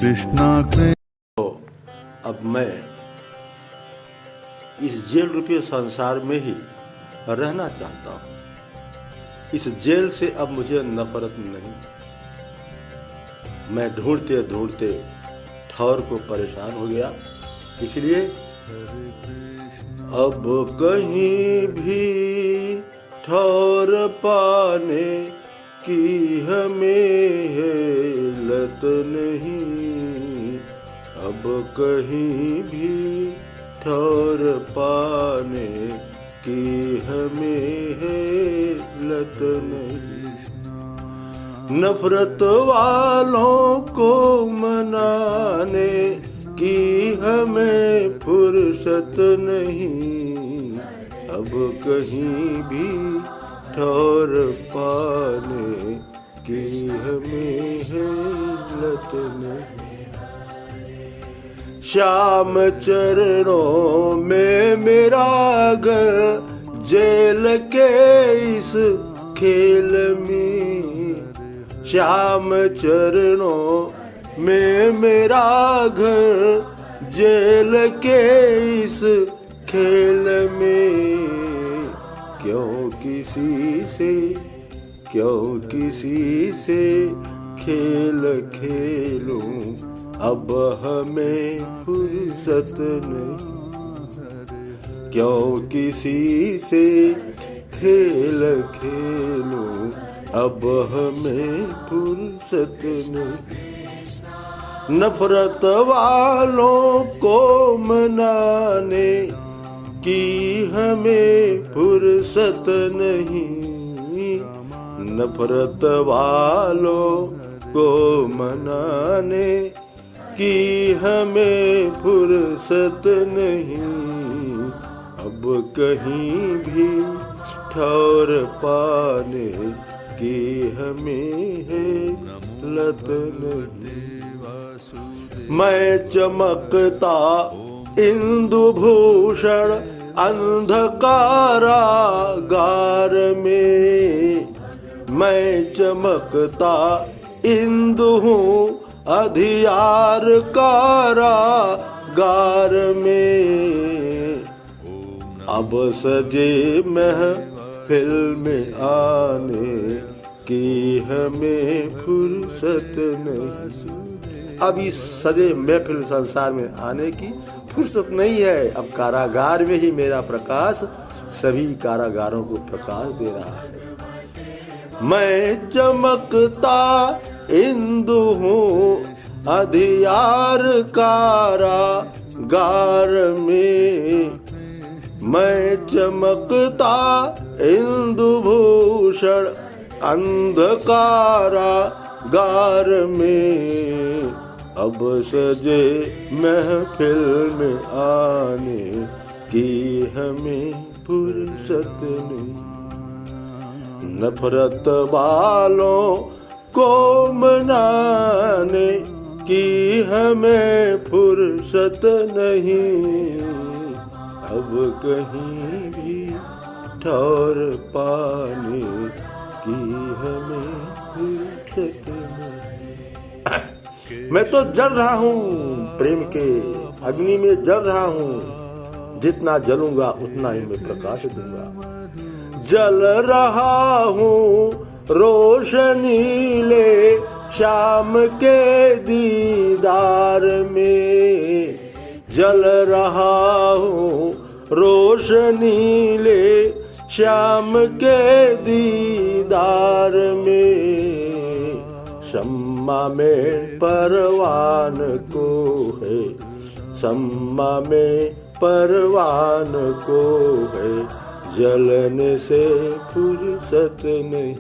कृष्णा कृष्ण। तो अब मैं इस जेल रूपी संसार में ही रहना चाहता हूँ। इस जेल से अब मुझे नफरत नहीं। मैं ढूंढते ढूंढते ठौर को परेशान हो गया। इसलिए अब कहीं भी ठौर पाने की हमें लत नहीं। अब कहीं भी ठौर पाने की हमें लत नहीं। नफरत वालों को मनाने की हमें फुर्सत नहीं। अब कहीं भी ठौर पाने की हमें लत नहीं। श्याम चरणों में मेरा घर, जेल के इस खेल में। श्याम चरणों में मेरा घर, जेल के इस खेल में। क्यों किसी से खेल खेलूं, अब हमें फुर्सत नहीं। क्यों किसी से खेल खेलूं, अब हमें फुर्सत नहीं। नफरत वालों को मनाने की हमें फुर्सत नहीं। नफरत वालों को मनाने की हमें फुर्सत नहीं। अब कहीं भी ठौर पाने की हमें लत नहीं। मैं चमकता इंदुभूषण अंधकारागार में। मैं चमकता इंदु हूँ अधियार कारागार में। अब सजे महफिल में आने की हमें फुर्सत नहीं। अब इस सजे महफिल संसार में आने की फुर्सत नहीं है। अब कारागार में ही मेरा प्रकाश सभी कारागारों को प्रकाश दे रहा है। मैं चमकता इंदु हूँ अधियार कारागार में। मैं चमकता इंदु भूषण अंधकारागार में। अब सजे महफिल में आने की हमें फुर्सत नहीं। नफरत वालों को मनाने की हमें फुर्सत नहीं। अब कहीं भी ठौर पाने की हमें फुर्सत नहीं। मैं तो जल रहा हूँ प्रेम के अग्नि में, जल रहा हूँ। जितना जलूंगा उतना ही मैं प्रकाश दूंगा। जल रहा हूँ रोशनी ले शाम के दीदार में। जल रहा हूँ रोशनी ले शाम के दीदार में। शम्मा में परवान को है, शम्मा में परवान को है, जलने से फुर्सत नहीं।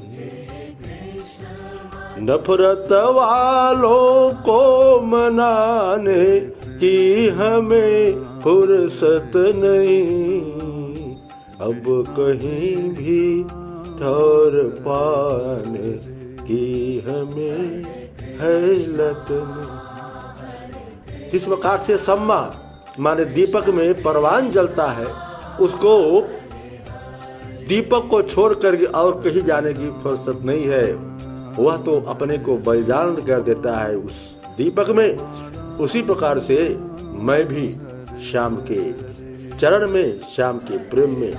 नफरत वालों को मनाने की हमें फुर्सत नहीं। अब कहीं भी ठौर पाने की हमें लत नहीं। जिस प्रकार से सम्मा माने दीपक में परवान जलता है, उसको दीपक को छोड़ कर और कहीं जाने की फुर्सत नहीं है। वह तो अपने को बलिदान कर देता है उस दीपक में, उसी प्रकार से मैं भी श्याम के चरण में, श्याम के प्रेम में,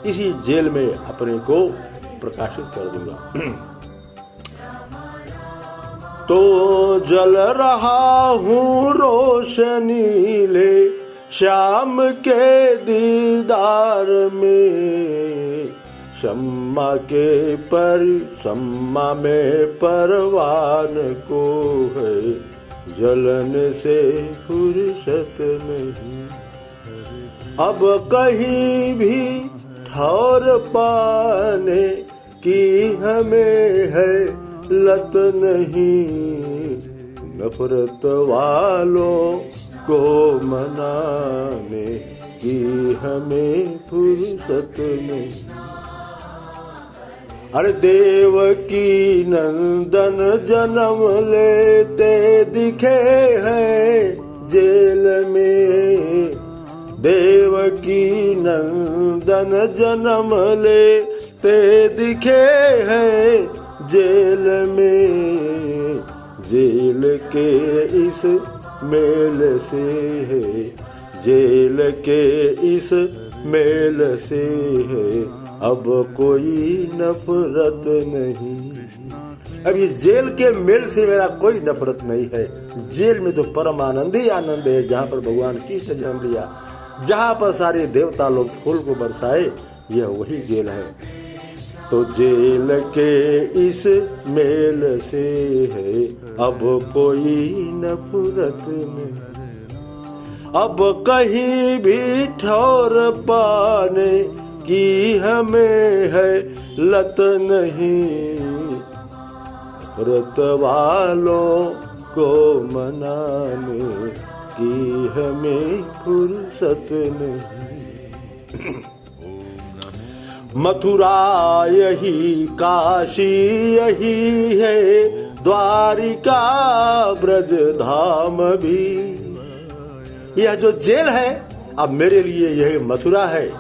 इसी जेल में अपने को प्रकाशित कर दूंगा। तो जल रहा हूँ रोशनी ले श्याम के दीदार में, शम्मा के शम्मा में परवान को है जलन से फुर्सत नहीं। अब कहीं भी ठौर पाने की हमें है लत नहीं, नफरत वालों को मनाने की हमें फुर्सत नहीं। अरे देवकी नंदन जन्म लेते दिखे हैं जेल में, देवकी नंदन जन्म लेते दिखे हैं जेल में, जेल के इस मेल से है, जेल के इस मेल से है अब कोई नफरत नहीं। अब ये जेल के मेल से मेरा कोई नफरत नहीं है। जेल में तो परम आनंद ही आनंद है, जहाँ पर भगवान कृष्ण जन्म लिया, जहाँ पर सारे देवता लोग फूल को बरसाए, यह वही जेल है। तो जेल के इस मेल से है अब कोई नफरत नहीं। अब कहीं भी ठौर पाने की हमें है लत नहीं, नफरत वालों को मनाने की हमें फुर्सत नहीं। मथुरा यही, काशी यही है, द्वारिका ब्रज धाम भी। यह जो जेल है अब मेरे लिए यही मथुरा है,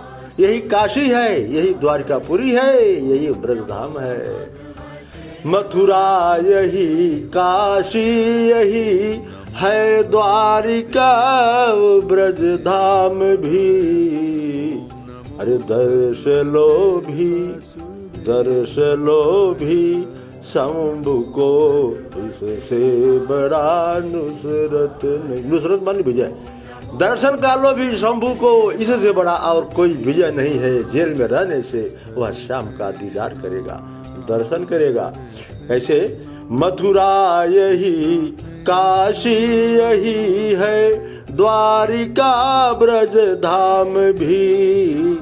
यही काशी है, यही द्वारिकापुरी है, यही ब्रज धाम है। मथुरा यही, काशी यही है, द्वारिका ब्रज धाम भी। अरे दर्श लो भी शंभु को, इससे बड़ा नुसरत नहीं। नुसरत मान विजय, दर्शन का लो भी शंभु को, इससे बड़ा और कोई विजय नहीं है। जेल में रहने से वह श्याम का दीदार करेगा, दर्शन करेगा। ऐसे मथुरा यही, काशी यही है, द्वारिका ब्रज धाम भी।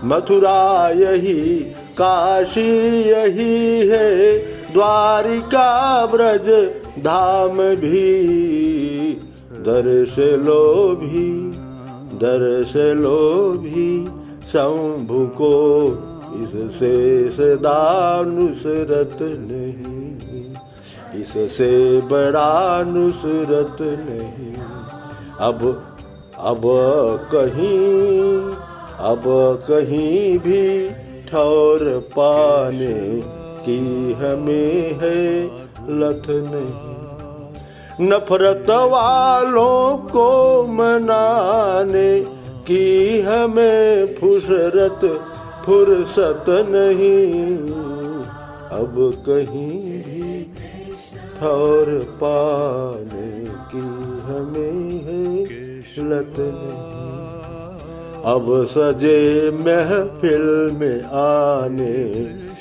मथुरा यही, काशी यही है, द्वारिका ब्रज धाम भी। दर्श लो भी शंभु को, इससे सदा नुसरत नहीं, इससे बड़ा नुसरत नहीं। अब कहीं भी ठौर पाने की हमें है लत नहीं, नफरत वालों को मनाने की हमें फुर्सत नहीं। अब कहीं भी ठौर पाने की हमें है लत नहीं। अब सजे महफिल में आने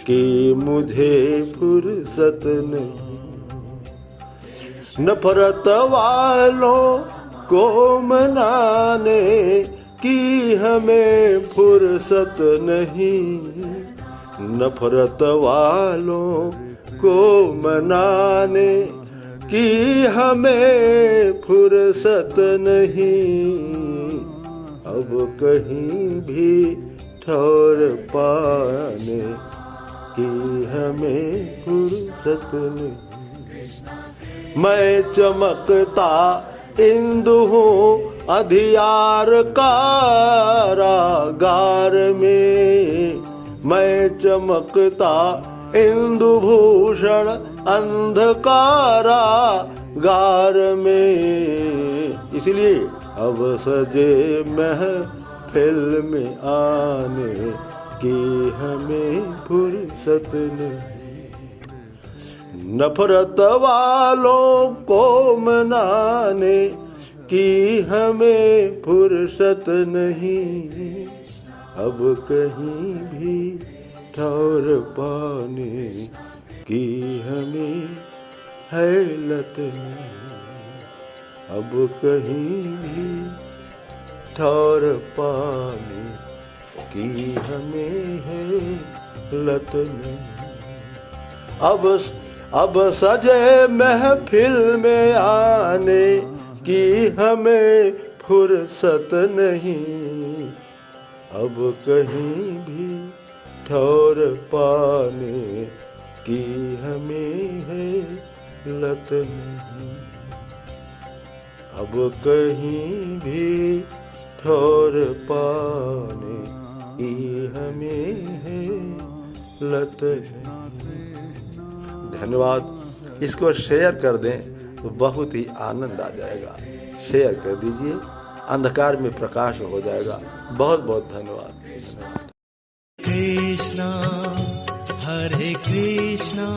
की मुझे फुर्सत नहीं, नफरत वालों को मनाने की हमें फुर्सत नहीं, नफरत वालों को मनाने की हमें फुर्सत नहीं। अब कहीं भी ठौर पाने की हमें फुर्सत नहीं। मैं चमकता इंदु हूँ अधियार कारागार में, मैं चमकता इंदु भूषण अंधकारा गार में। इसलिए अब सजे महफिल में आने की हमें फुर्सत नहीं। नफरत वालों को मनाने की हमें फुर्सत नहीं। अब कहीं भी ठौर पाने की हमें है लत नहीं। अब कहीं भी ठौर पाने की हमें है लत नहीं। अब सजे महफिल में आने की हमें फुर्सत नहीं। अब कहीं भी ठौर पाने की हमें है लत नहीं। अब कहीं भी ठौर पाने की हमें है लत नहीं। धन्यवाद। इसको शेयर कर दें तो बहुत ही आनंद आ जाएगा। शेयर कर दीजिए, अंधकार में प्रकाश हो जाएगा। बहुत बहुत धन्यवाद। कृष्णा हरे कृष्णा